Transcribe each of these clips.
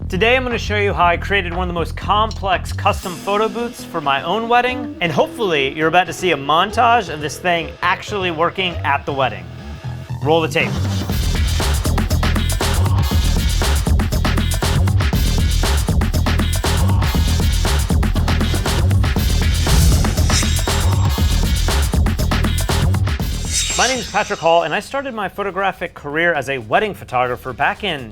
Today I'm going to show you how I created one of the most complex custom photo booths for my own wedding, and hopefully you're about to see a montage of this thing actually working at the wedding. Roll the tape. My name is Patrick Hall, and I started my photographic career as a wedding photographer back in,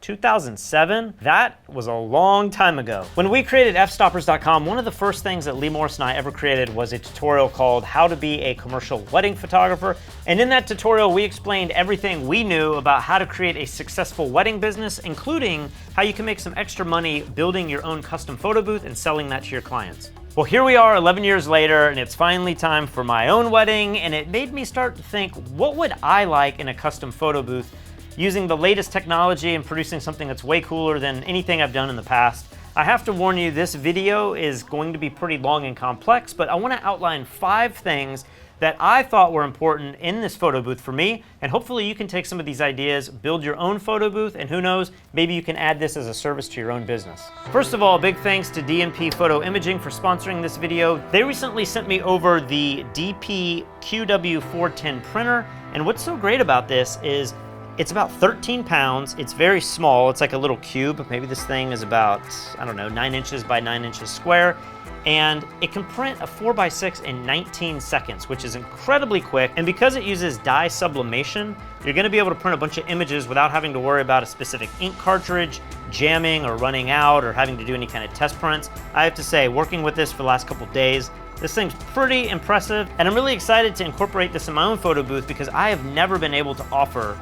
2007? That was a long time ago. When we created fstoppers.com, one of the first things that Lee Morris and I ever created was a tutorial called How to Be a Commercial Wedding Photographer. And in that tutorial, we explained everything we knew about how to create a successful wedding business, including how you can make some extra money building your own custom photo booth and selling that to your clients. Well, here we are 11 years later, and it's finally time for my own wedding, and it made me start to think, what would I like in a custom photo booth using the latest technology and producing something that's way cooler than anything I've done in the past? I have to warn you, this video is going to be pretty long and complex, but I want to outline 5 things that I thought were important in this photo booth for me, and hopefully you can take some of these ideas, build your own photo booth, and who knows, maybe you can add this as a service to your own business. First of all, big thanks to DNP Photo Imaging for sponsoring this video. They recently sent me over the DP QW410 printer, and what's so great about this is it's about 13 pounds, it's very small, it's like a little cube. Maybe this thing is about, I don't know, 9 inches by 9 inches square. And it can print a 4x6 in 19 seconds, which is incredibly quick. And because it uses dye sublimation, you're gonna be able to print a bunch of images without having to worry about a specific ink cartridge jamming or running out or having to do any kind of test prints. I have to say, working with this for the last couple days, this thing's pretty impressive. And I'm really excited to incorporate this in my own photo booth because I have never been able to offer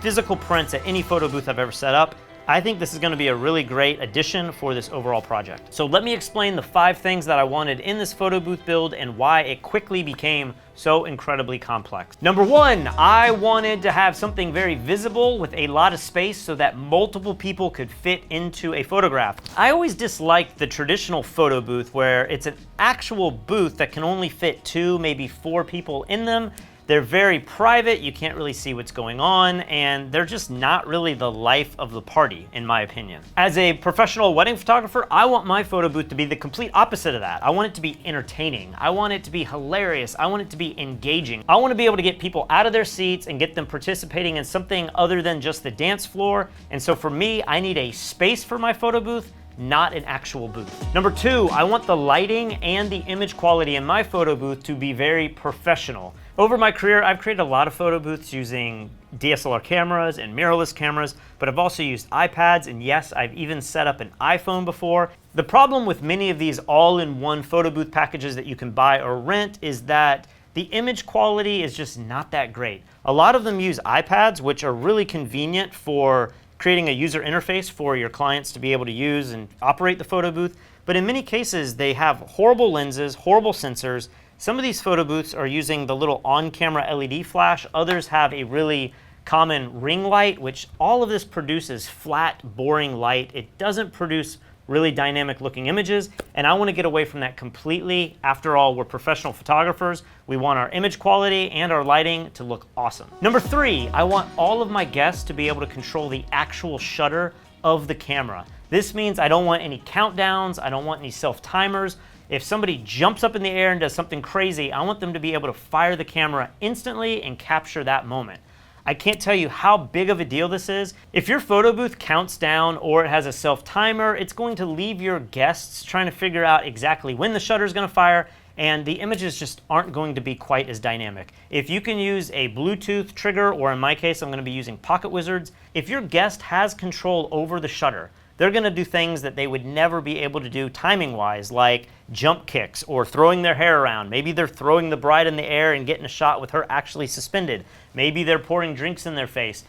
physical prints at any photo booth I've ever set up. I think this is going to be a really great addition for this overall project. So let me explain the 5 things that I wanted in this photo booth build and why it quickly became so incredibly complex. Number 1, I wanted to have something very visible with a lot of space so that multiple people could fit into a photograph. I always disliked the traditional photo booth where it's an actual booth that can only fit 2, maybe 4 people in them. They're very private, you can't really see what's going on, and they're just not really the life of the party, in my opinion. As a professional wedding photographer, I want my photo booth to be the complete opposite of that. I want it to be entertaining. I want it to be hilarious. I want it to be engaging. I want to be able to get people out of their seats and get them participating in something other than just the dance floor. And so for me, I need a space for my photo booth, not an actual booth. Number 2, I want the lighting and the image quality in my photo booth to be very professional. Over my career, I've created a lot of photo booths using DSLR cameras and mirrorless cameras, but I've also used iPads, and yes, I've even set up an iPhone before. The problem with many of these all-in-one photo booth packages that you can buy or rent is that the image quality is just not that great. A lot of them use iPads, which are really convenient for creating a user interface for your clients to be able to use and operate the photo booth. But in many cases, they have horrible lenses, horrible sensors. Some of these photo booths are using the little on-camera LED flash. Others have a really common ring light, which all of this produces flat, boring light. It doesn't produce really dynamic looking images, and I want to get away from that completely. After all, we're professional photographers. We want our image quality and our lighting to look awesome. Number 3, I want all of my guests to be able to control the actual shutter of the camera. This means I don't want any countdowns, I don't want any self-timers. If somebody jumps up in the air and does something crazy, I want them to be able to fire the camera instantly and capture that moment. I can't tell you how big of a deal this is. If your photo booth counts down or it has a self-timer, it's going to leave your guests trying to figure out exactly when the shutter is going to fire, and the images just aren't going to be quite as dynamic. If you can use a Bluetooth trigger, or in my case, I'm going to be using Pocket Wizards, if your guest has control over the shutter, they're going to do things that they would never be able to do timing-wise, like jump kicks or throwing their hair around. Maybe they're throwing the bride in the air and getting a shot with her actually suspended. Maybe they're pouring drinks in their face.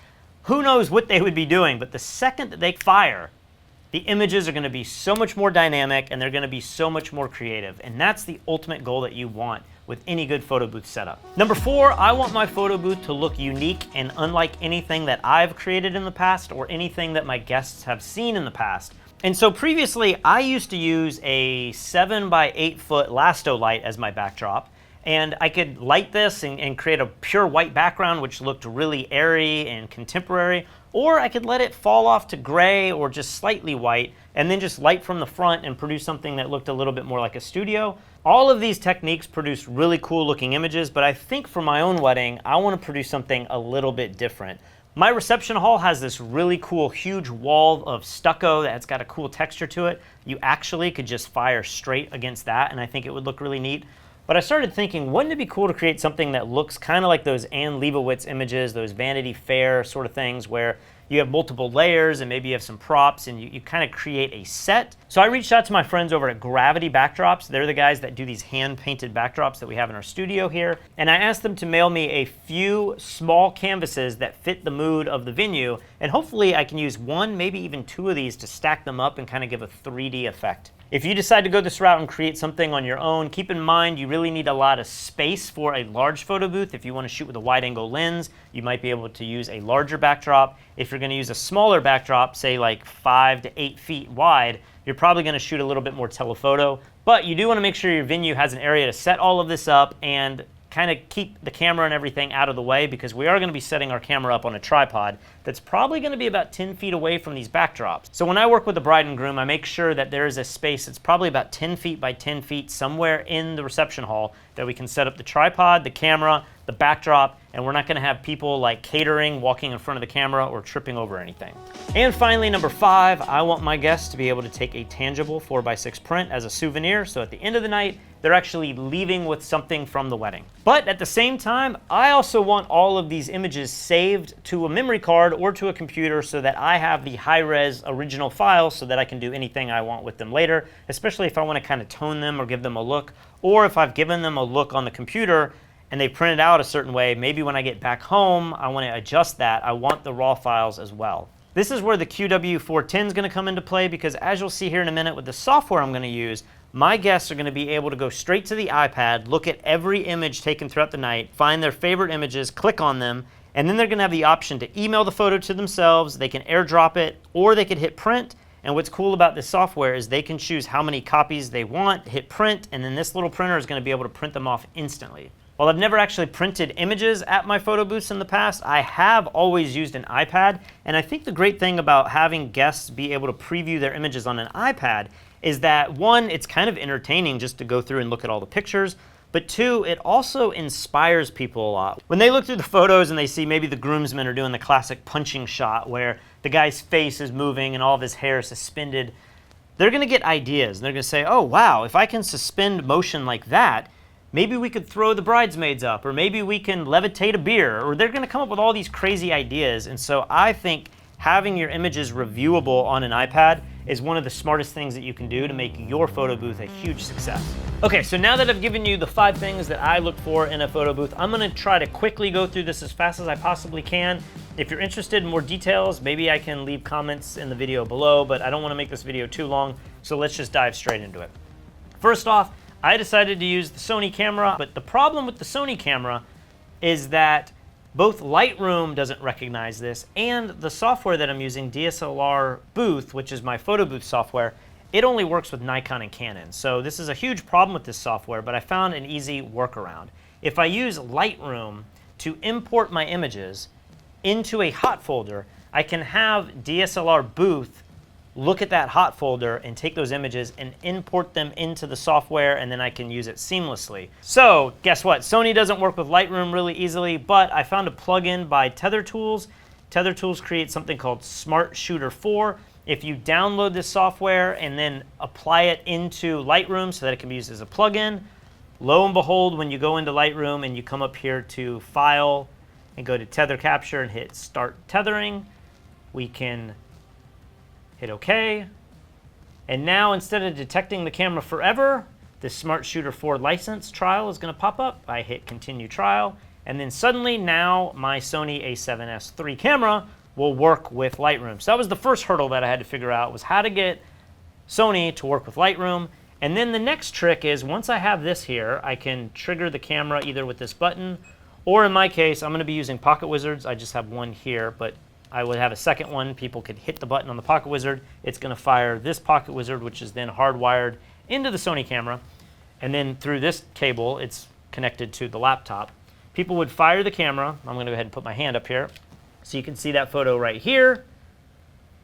Who knows what they would be doing, but the second that they fire, the images are going to be so much more dynamic and they're going to be so much more creative. And that's the ultimate goal that you want with any good photo booth setup. Number 4, I want my photo booth to look unique and unlike anything that I've created in the past or anything that my guests have seen in the past. And so previously, I used to use a 7 by 8 foot Lasto light as my backdrop. And I could light this and create a pure white background, which looked really airy and contemporary. or I could let it fall off to gray or just slightly white, and then just light from the front and produce something that looked a little bit more like a studio. All of these techniques produced really cool looking images, but I think for my own wedding, I want to produce something a little bit different. My reception hall has this really cool huge wall of stucco that's got a cool texture to it. You actually could just fire straight against that, and I think it would look really neat. But I started thinking, wouldn't it be cool to create something that looks kind of like those Anne Leibovitz images, those Vanity Fair sort of things where you have multiple layers and maybe you have some props and you kind of create a set. So I reached out to my friends over at Gravity Backdrops. They're the guys that do these hand-painted backdrops that we have in our studio here. And I asked them to mail me a few small canvases that fit the mood of the venue. And hopefully I can use one, maybe even two of these to stack them up and kind of give a 3D effect. If you decide to go this route and create something on your own, keep in mind you really need a lot of space for a large photo booth. If you want to shoot with a wide angle lens, you might be able to use a larger backdrop. If you're going to use a smaller backdrop, say like 5 to 8 feet wide, you're probably going to shoot a little bit more telephoto. But you do want to make sure your venue has an area to set all of this up and kind of keep the camera and everything out of the way, because we are going to be setting our camera up on a tripod that's probably going to be about 10 feet away from these backdrops. So when I work with the bride and groom, I make sure that there is a space that's probably about 10 feet by 10 feet somewhere in the reception hall that we can set up the tripod, the camera, the backdrop, and we're not going to have people like catering, walking in front of the camera, or tripping over anything. And finally, number 5, I want my guests to be able to take a tangible 4x6 print as a souvenir, so at the end of the night, they're actually leaving with something from the wedding. But at the same time, I also want all of these images saved to a memory card or to a computer so that I have the high-res original files so that I can do anything I want with them later, especially if I want to kind of tone them or give them a look, or if I've given them a look on the computer and they print it out a certain way, maybe when I get back home, I want to adjust that. I want the raw files as well. This is where the QW410 is going to come into play, because as you'll see here in a minute with the software I'm going to use, my guests are going to be able to go straight to the iPad, look at every image taken throughout the night, find their favorite images, click on them, and then they're going to have the option to email the photo to themselves, they can airdrop it, or they could hit print. And what's cool about this software is they can choose how many copies they want, hit print, and then this little printer is going to be able to print them off instantly. While I've never actually printed images at my photo booths in the past, I have always used an iPad, and I think the great thing about having guests be able to preview their images on an iPad is that, one, it's kind of entertaining just to go through and look at all the pictures, but two, it also inspires people a lot. When they look through the photos and they see maybe the groomsmen are doing the classic punching shot where the guy's face is moving and all of his hair is suspended, they're going to get ideas. They're going to say, oh wow, if I can suspend motion like that, maybe we could throw the bridesmaids up, or maybe we can levitate a beer, or they're going to come up with all these crazy ideas. And so I think having your images reviewable on an iPad is one of the smartest things that you can do to make your photo booth a huge success. Okay, so now that I've given you the 5 things that I look for in a photo booth, I'm gonna try to quickly go through this as fast as I possibly can. If you're interested in more details, maybe I can leave comments in the video below, but I don't wanna make this video too long, so let's just dive straight into it. First off, I decided to use the Sony camera, but the problem with the Sony camera is that both Lightroom doesn't recognize this, and the software that I'm using, DSLR Booth, which is my photo booth software, it only works with Nikon and Canon. So this is a huge problem with this software, but I found an easy workaround. If I use Lightroom to import my images into a hot folder, I can have DSLR Booth look at that hot folder and take those images and import them into the software, and then I can use it seamlessly. So guess what? Sony doesn't work with Lightroom really easily, but I found a plugin by Tether Tools. Tether Tools creates something called Smart Shooter 4. If you download this software and then apply it into Lightroom so that it can be used as a plugin, lo and behold, when you go into Lightroom and you come up here to File and go to Tether Capture and hit Start Tethering, we can hit OK, and now instead of detecting the camera forever, this Smart Shooter 4 license trial is going to pop up. I hit Continue Trial, and then suddenly now my Sony a7S III camera will work with Lightroom. So that was the first hurdle that I had to figure out, was how to get Sony to work with Lightroom. And then the next trick is, once I have this here, I can trigger the camera either with this button, or in my case, I'm going to be using Pocket Wizards. I just have one here, but I would have a second one. People could hit the button on the Pocket Wizard. It's going to fire this Pocket Wizard, which is then hardwired into the Sony camera. And then through this cable, it's connected to the laptop. People would fire the camera. I'm going to go ahead and put my hand up here. So you can see that photo right here.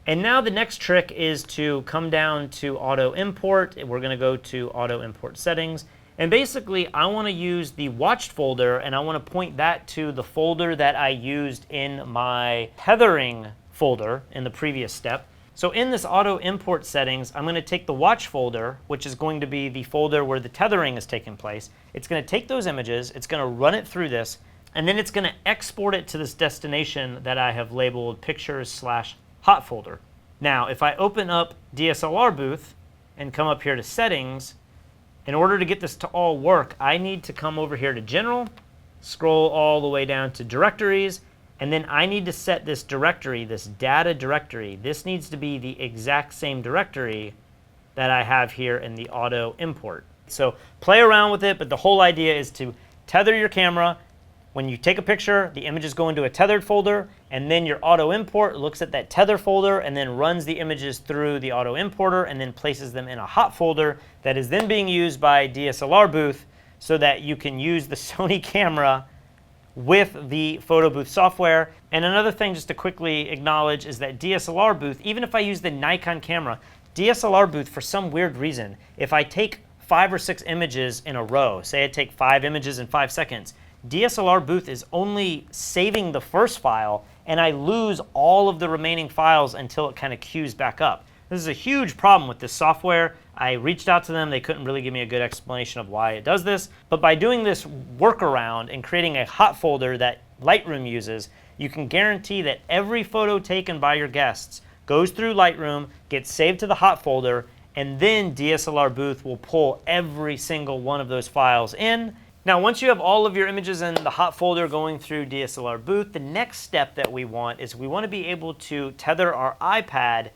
And now the next trick is to come down to auto import. We're going to go to auto import settings. And basically, I want to use the watched folder, and I want to point that to the folder that I used in my tethering folder in the previous step. So in this auto import settings, I'm going to take the watch folder, which is going to be the folder where the tethering is taking place. It's going to take those images, it's going to run it through this, and then it's going to export it to this destination that I have labeled pictures/hot folder. Now, if I open up DSLR Booth and come up here to settings, in order to get this to all work, I need to come over here to General, scroll all the way down to Directories, and then I need to set this directory, this data directory. This needs to be the exact same directory that I have here in the auto import. So play around with it, but the whole idea is to tether your camera. When you take a picture, the images go into a tethered folder, and then your auto import looks at that tether folder and then runs the images through the auto importer and then places them in a hot folder that is then being used by DSLR Booth so that you can use the Sony camera with the Photobooth software. And another thing just to quickly acknowledge is that DSLR Booth, even if I use the Nikon camera, DSLR Booth, for some weird reason, if I take 5 or 6 images in a row, say I take 5 images in 5 seconds, DSLR Booth is only saving the first file, and I lose all of the remaining files until it kind of queues back up. This is a huge problem with this software. I reached out to them. They couldn't really give me a good explanation of why it does this. But by doing this workaround and creating a hot folder that Lightroom uses, you can guarantee that every photo taken by your guests goes through Lightroom, gets saved to the hot folder, and then DSLR Booth will pull every single one of those files in. Now, once you have all of your images in the hot folder going through DSLR Booth, the next step that we want is we want to be able to tether our iPad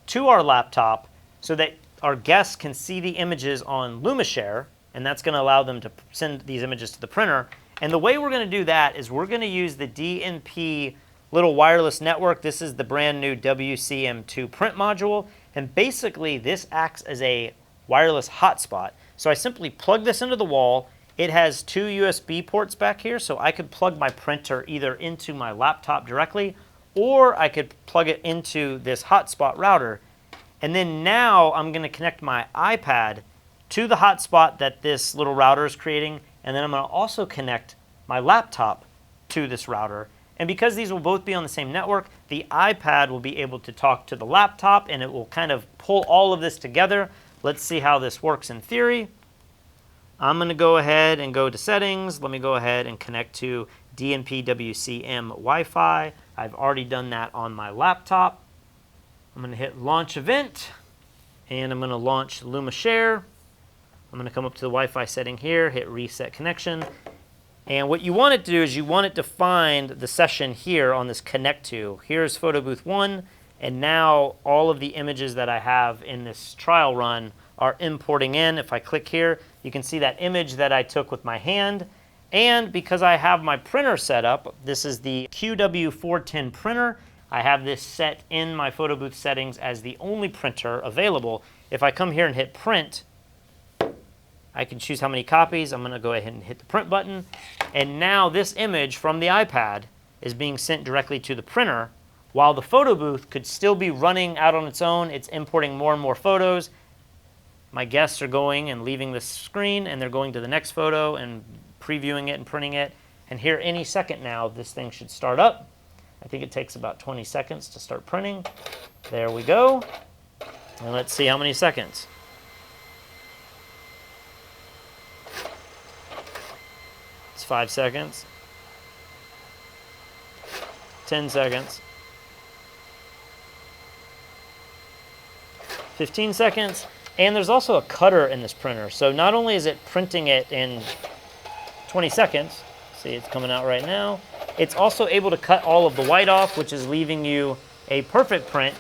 to our laptop so that our guests can see the images on Lumishare, and that's going to allow them to send these images to the printer. And the way we're going to do that is we're going to use the DNP little wireless network. This is the brand new WCM2 print module, and basically this acts as a wireless hotspot. So I simply plug this into the wall. It has 2 USB ports back here, so I could plug my printer either into my laptop directly, or I could plug it into this hotspot router. And then now I'm going to connect my iPad to the hotspot that this little router is creating, and then I'm going to also connect my laptop to this router. And because these will both be on the same network, the iPad will be able to talk to the laptop, and it will kind of pull all of this together. Let's see how this works in theory. I'm going to go ahead and go to settings. Let me go ahead and connect to DNP WCM Wi-Fi. I've already done that on my laptop. I'm going to hit launch event, and I'm going to launch Lumishare. I'm going to come up to the Wi-Fi setting here, hit reset connection. And what you want it to do is you want it to find the session here on this connect to. Here's Photobooth 1, and now all of the images that I have in this trial run are importing in. If I click here, you can see that image that I took with my hand. And because I have my printer set up, this is the QW410 printer. I have this set in my Photobooth settings as the only printer available. If I come here and hit print, I can choose how many copies. I'm going to go ahead and hit the print button. And now this image from the iPad is being sent directly to the printer, while the Photobooth could still be running out on its own. It's importing more and more photos. My guests are going and leaving the screen, and they're going to the next photo and previewing it and printing it. And here any second now, this thing should start up. I think it takes about 20 seconds to start printing. There we go. And let's see how many seconds. It's 5 seconds. 10 seconds. 15 seconds. And there's also a cutter in this printer. So not only is it printing it in 20 seconds, see it's coming out right now, it's also able to cut all of the white off, which is leaving you a perfect print.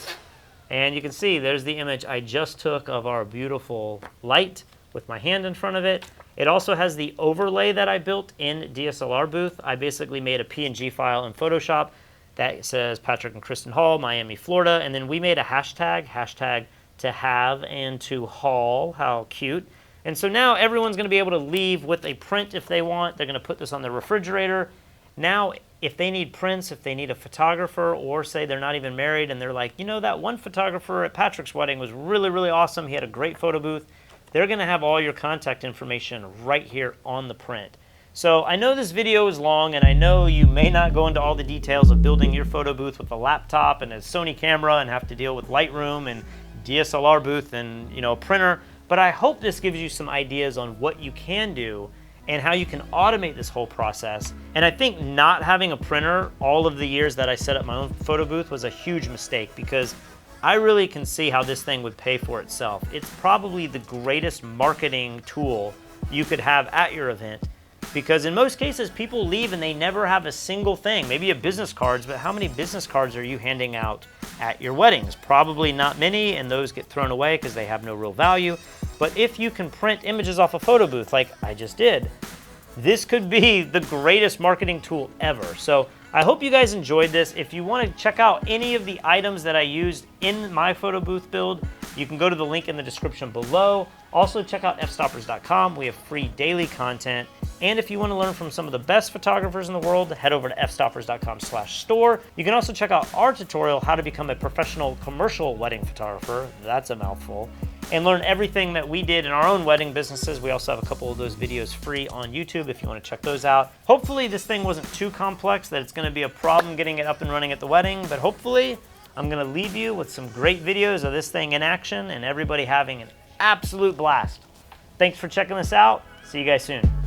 And you can see there's the image I just took of our beautiful light with my hand in front of it. It also has the overlay that I built in DSLR Booth. I basically made a PNG file in Photoshop that says Patrick and Kristen Hall, Miami, Florida. And then we made a hashtag to have and to haul. How cute. And so now everyone's going to be able to leave with a print if they want. They're going to put this on their refrigerator. Now if they need prints, if they need a photographer, or say they're not even married and they're like, you know, that one photographer at Patrick's wedding was really, really awesome. He had a great photo booth. They're gonna have all your contact information right here on the print. So I know this video is long and I know you may not go into all the details of building your photo booth with a laptop and a Sony camera and have to deal with Lightroom and DSLR booth and, you know, a printer, but I hope this gives you some ideas on what you can do and how you can automate this whole process. And I think not having a printer all of the years that I set up my own photo booth was a huge mistake, because I really can see how this thing would pay for itself. It's probably the greatest marketing tool you could have at your event, because in most cases people leave and they never have a single thing. Maybe a business cards, but how many business cards are you handing out at your weddings? Probably not many, and those get thrown away because they have no real value. But if you can print images off a photo booth like I just did, this could be the greatest marketing tool ever. So I hope you guys enjoyed this. If you want to check out any of the items that I used in my photo booth build, you can go to the link in the description below. Also check out fstoppers.com. We have free daily content. And if you want to learn from some of the best photographers in the world, head over to fstoppers.com/store. You can also check out our tutorial, how to become a professional commercial wedding photographer. That's a mouthful. And learn everything that we did in our own wedding businesses. We also have a couple of those videos free on YouTube if you want to check those out. Hopefully this thing wasn't too complex that it's going to be a problem getting it up and running at the wedding, but hopefully I'm going to leave you with some great videos of this thing in action and everybody having an absolute blast. Thanks for checking this out. See you guys soon.